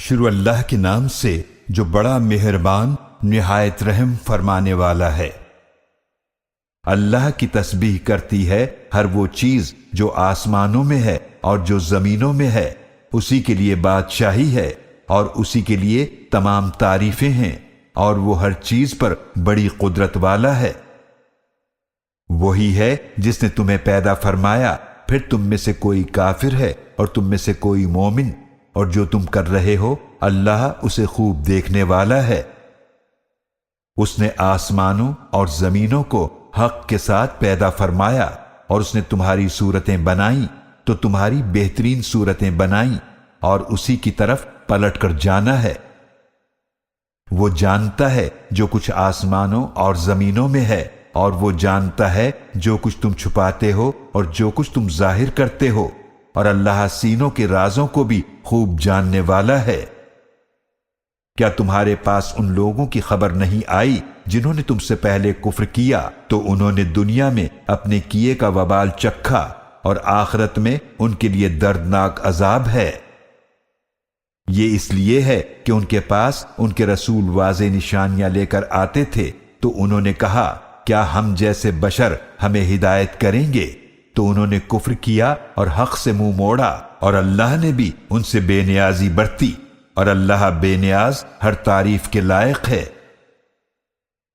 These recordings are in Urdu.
شروع اللہ کے نام سے جو بڑا مہربان نہایت رحم فرمانے والا ہے۔ اللہ کی تسبیح کرتی ہے ہر وہ چیز جو آسمانوں میں ہے اور جو زمینوں میں ہے، اسی کے لیے بادشاہی ہے اور اسی کے لیے تمام تعریفیں ہیں، اور وہ ہر چیز پر بڑی قدرت والا ہے۔ وہی ہے جس نے تمہیں پیدا فرمایا، پھر تم میں سے کوئی کافر ہے اور تم میں سے کوئی مومن، اور جو تم کر رہے ہو اللہ اسے خوب دیکھنے والا ہے۔ اس نے آسمانوں اور زمینوں کو حق کے ساتھ پیدا فرمایا، اور اس نے تمہاری صورتیں بنائیں تو تمہاری بہترین صورتیں بنائیں، اور اسی کی طرف پلٹ کر جانا ہے۔ وہ جانتا ہے جو کچھ آسمانوں اور زمینوں میں ہے، اور وہ جانتا ہے جو کچھ تم چھپاتے ہو اور جو کچھ تم ظاہر کرتے ہو، اور اللہ سینوں کے رازوں کو بھی خوب جاننے والا ہے۔ کیا تمہارے پاس ان لوگوں کی خبر نہیں آئی جنہوں نے تم سے پہلے کفر کیا تو انہوں نے دنیا میں اپنے کیے کا وبال چکھا، اور آخرت میں ان کے لیے دردناک عذاب ہے۔ یہ اس لیے ہے کہ ان کے پاس ان کے رسول واضح نشانیاں لے کر آتے تھے، تو انہوں نے کہا کیا ہم جیسے بشر ہمیں ہدایت کریں گے؟ تو انہوں نے کفر کیا اور حق سے منہ موڑا، اور اللہ نے بھی ان سے بے نیازی برتی، اور اللہ بے نیاز ہر تعریف کے لائق ہے۔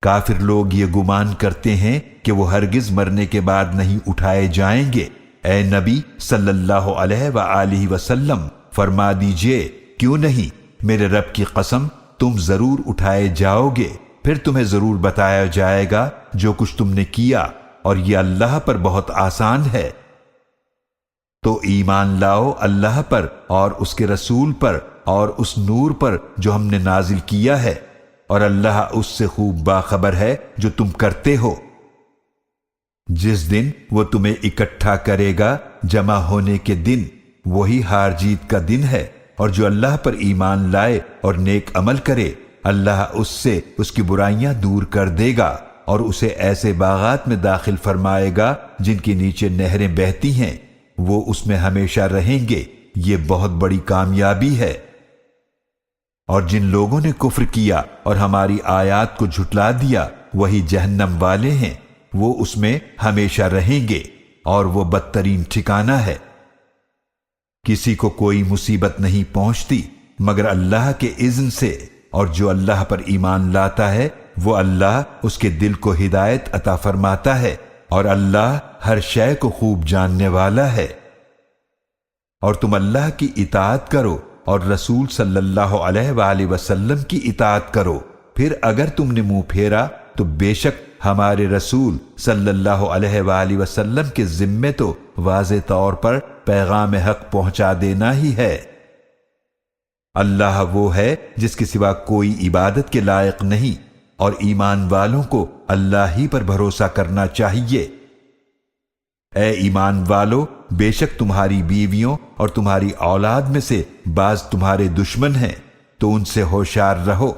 کافر لوگ یہ گمان کرتے ہیں کہ وہ ہرگز مرنے کے بعد نہیں اٹھائے جائیں گے۔ اے نبی صلی اللہ علیہ وآلہ وسلم، فرما دیجئے کیوں نہیں، میرے رب کی قسم تم ضرور اٹھائے جاؤ گے، پھر تمہیں ضرور بتایا جائے گا جو کچھ تم نے کیا، اور یہ اللہ پر بہت آسان ہے۔ تو ایمان لاؤ اللہ پر اور اس کے رسول پر اور اس نور پر جو ہم نے نازل کیا ہے، اور اللہ اس سے خوب باخبر ہے جو تم کرتے ہو۔ جس دن وہ تمہیں اکٹھا کرے گا جمع ہونے کے دن، وہی ہار جیت کا دن ہے، اور جو اللہ پر ایمان لائے اور نیک عمل کرے اللہ اس سے اس کی برائیاں دور کر دے گا، اور اسے ایسے باغات میں داخل فرمائے گا جن کے نیچے نہریں بہتی ہیں، وہ اس میں ہمیشہ رہیں گے۔ یہ بہت بڑی کامیابی ہے۔ اور جن لوگوں نے کفر کیا اور ہماری آیات کو جھٹلا دیا، وہی جہنم والے ہیں، وہ اس میں ہمیشہ رہیں گے، اور وہ بدترین ٹھکانہ ہے۔ کسی کو کوئی مصیبت نہیں پہنچتی مگر اللہ کے اذن سے، اور جو اللہ پر ایمان لاتا ہے وہ اللہ اس کے دل کو ہدایت عطا فرماتا ہے، اور اللہ ہر شے کو خوب جاننے والا ہے۔ اور تم اللہ کی اطاعت کرو اور رسول صلی اللہ علیہ وآلہ وسلم کی اطاعت کرو، پھر اگر تم نے منہ پھیرا تو بے شک ہمارے رسول صلی اللہ علیہ وآلہ وسلم کے ذمے تو واضح طور پر پیغام حق پہنچا دینا ہی ہے۔ اللہ وہ ہے جس کے سوا کوئی عبادت کے لائق نہیں، اور ایمان والوں کو اللہ ہی پر بھروسہ کرنا چاہیے۔ اے ایمان والو، بے شک تمہاری بیویوں اور تمہاری اولاد میں سے بعض تمہارے دشمن ہیں، تو ان سے ہوشیار رہو،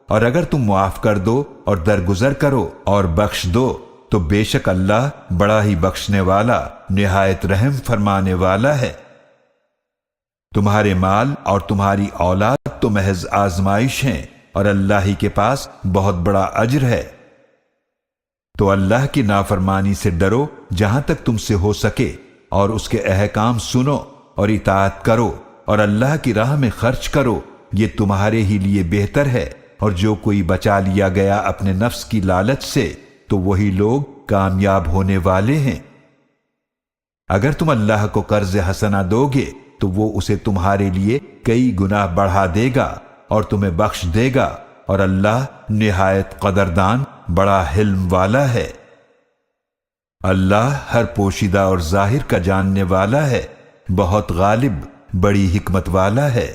اور اگر تم معاف کر دو اور درگزر کرو اور بخش دو تو بے شک اللہ بڑا ہی بخشنے والا نہایت رحم فرمانے والا ہے۔ تمہارے مال اور تمہاری اولاد تو محض آزمائش ہیں، اور اللہ ہی کے پاس بہت بڑا اجر ہے۔ تو اللہ کی نافرمانی سے ڈرو جہاں تک تم سے ہو سکے، اور اس کے احکام سنو اور اطاعت کرو، اور اللہ کی راہ میں خرچ کرو، یہ تمہارے ہی لیے بہتر ہے۔ اور جو کوئی بچا لیا گیا اپنے نفس کی لالچ سے تو وہی لوگ کامیاب ہونے والے ہیں۔ اگر تم اللہ کو قرض حسنہ دو گے تو وہ اسے تمہارے لیے کئی گنا بڑھا دے گا اور تمہیں بخش دے گا، اور اللہ نہایت قدردان بڑا حلم والا ہے۔ اللہ ہر پوشیدہ اور ظاہر کا جاننے والا ہے، بہت غالب، بڑی حکمت والا ہے۔